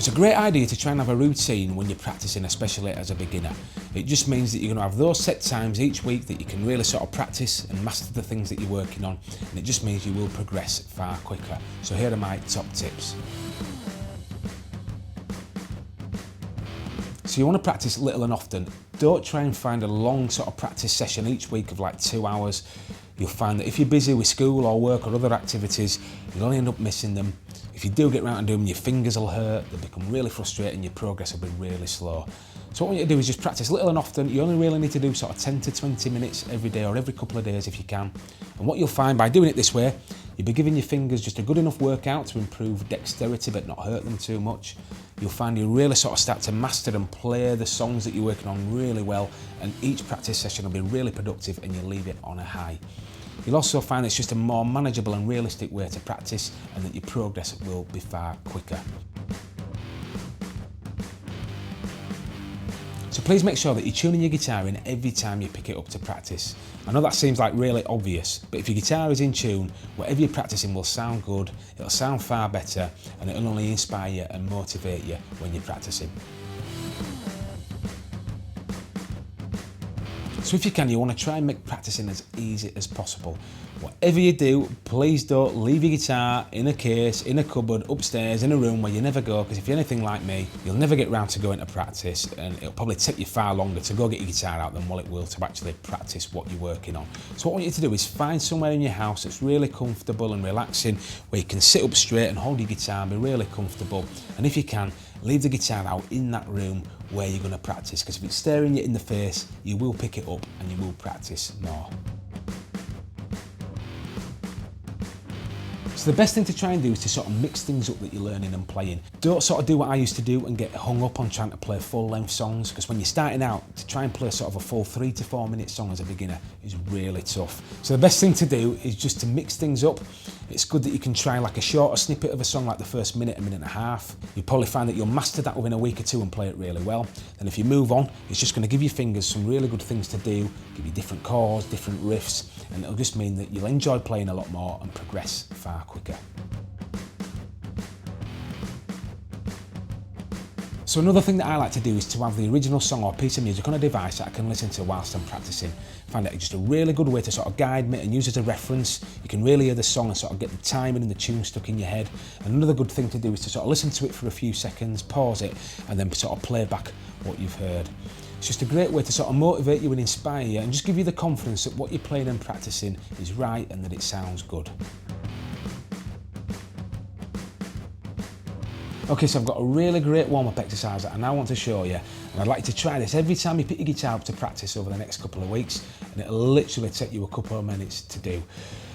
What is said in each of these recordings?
it's a great idea to try and have a routine when you're practicing, especially as a beginner. It just means that you're going to have those set times each week that you can really sort of practice and master the things that you're working on, and it just means you will progress far quicker. So here are my top tips. So you want to practice little and often. Don't try and find a long sort of practice session each week of like 2 hours. You'll find that if you're busy with school or work or other activities, you'll only end up missing them. If you do get around to doing them, your fingers will hurt, they'll become really frustrating, your progress will be really slow. So what I want you to do is just practice little and often. You only really need to do sort of 10 to 20 minutes every day or every couple of days if you can. And what you'll find by doing it this way, you'll be giving your fingers just a good enough workout to improve dexterity but not hurt them too much. You'll find you really sort of start to master and play the songs that you're working on really well, and each practice session will be really productive and you'll leave it on a high. You'll also find it's just a more manageable and realistic way to practice, and that your progress will be far quicker. So please make sure that you're tuning your guitar in every time you pick it up to practice. I know that seems like really obvious, but if your guitar is in tune, whatever you're practicing will sound good, it'll sound far better, and it'll only inspire you and motivate you when you're practicing. So if you can, you want to try and make practicing as easy as possible. Whatever you do, please don't leave your guitar in a case, in a cupboard, upstairs, in a room where you never go, because if you're anything like me, you'll never get round to going to practice, and it'll probably take you far longer to go get your guitar out than what it will to actually practice what you're working on. So what I want you to do is find somewhere in your house that's really comfortable and relaxing, where you can sit up straight and hold your guitar and be really comfortable. And if you can, leave the guitar out in that room where you're going to practice, because if it's staring you in the face, you will pick it up and you will practice more. So the best thing to try and do is to sort of mix things up that you're learning and playing. Don't sort of do what I used to do and get hung up on trying to play full length songs, because when you're starting out, to try and play sort of a full 3 to 4 minute song as a beginner is really tough. So the best thing to do is just to mix things up. It's good that you can try like a shorter snippet of a song, like the first minute, a minute and a half. You'll probably find that you'll master that within a week or two and play it really well. Then if you move on, it's just going to give your fingers some really good things to do, give you different chords, different riffs, and it'll just mean that you'll enjoy playing a lot more and progress far quicker. So another thing that I like to do is to have the original song or piece of music on a device that I can listen to whilst I'm practicing. I find it just a really good way to sort of guide me and use as a reference. You can really hear the song and sort of get the timing and the tune stuck in your head. And another good thing to do is to sort of listen to it for a few seconds, pause it, and then sort of play back what you've heard. It's just a great way to sort of motivate you and inspire you and just give you the confidence that what you're playing and practicing is right and that it sounds good. Okay, so I've got a really great warm-up exercise that I now want to show you, and I'd like you to try this every time you pick your guitar up to practice over the next couple of weeks, and it'll literally take you a couple of minutes to do.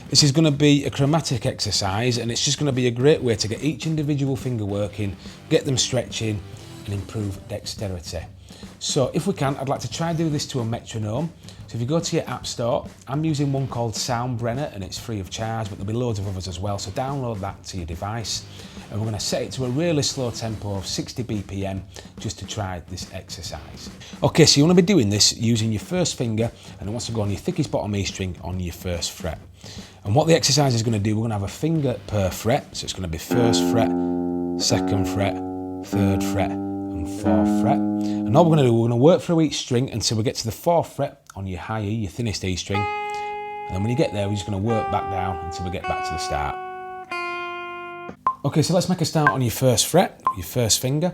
This is going to be a chromatic exercise, and it's just going to be a great way to get each individual finger working, get them stretching, and improve dexterity. So if we can, I'd like to try and do this to a metronome. So if you go to your app store, I'm using one called Soundbrenner, and it's free of charge, but there'll be loads of others as well, so download that to your device. And we're going to set it to a really slow tempo of 60 BPM just to try this exercise. Okay, so you want to be doing this using your first finger, and it wants to go on your thickest bottom E string on your first fret. And what the exercise is going to do, we're going to have a finger per fret, so it's going to be first fret, second fret, third fret, and fourth fret. And all we're going to do, we're going to work through each string until we get to the fourth fret on your high E, your thinnest E string. And then when you get there, we're just going to work back down until we get back to the start. Okay, so let's make a start on your first fret, your first finger.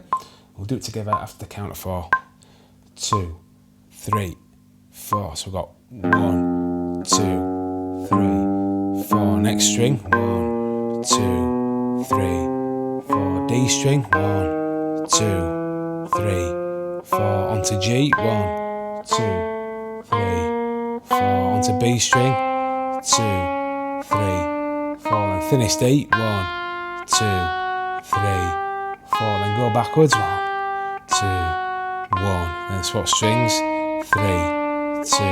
We'll do it together after the count of 4. 2, 3, 4. So we've got 1, 2, 3, 4. Next string. 1, 2, 3, 4. D string. 1, 2, 3, 4. Onto G. 1, 2, 3, 4. Onto B string. 2, 3, 4. And thinnest E. 1, 2, 3, 4. Then go backwards. 1, 2, 1. Then swap strings. 3, 2,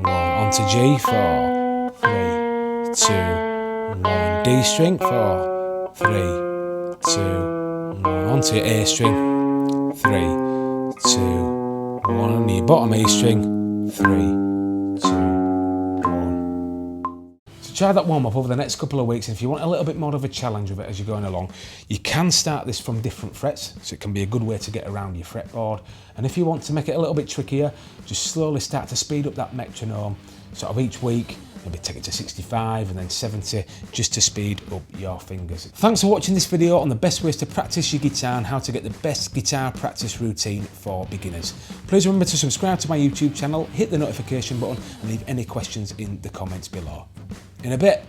1. Onto G. 4, 3, 2, 1. D string. 4, 3, 2, 1. Onto your A string. 3, 2, 1. On your bottom E string. 3, 2, 1. try that warm up over the next couple of weeks, and if you want a little bit more of a challenge with it as you're going along, you can start this from different frets, so it can be a good way to get around your fretboard. And if you want to make it a little bit trickier, just slowly start to speed up that metronome, sort of each week, maybe take it to 65 and then 70, just to speed up your fingers. Thanks for watching this video on the best ways to practice your guitar and how to get the best guitar practice routine for beginners. Please remember to subscribe to my YouTube channel, hit the notification button and leave any questions in the comments below. In a bit.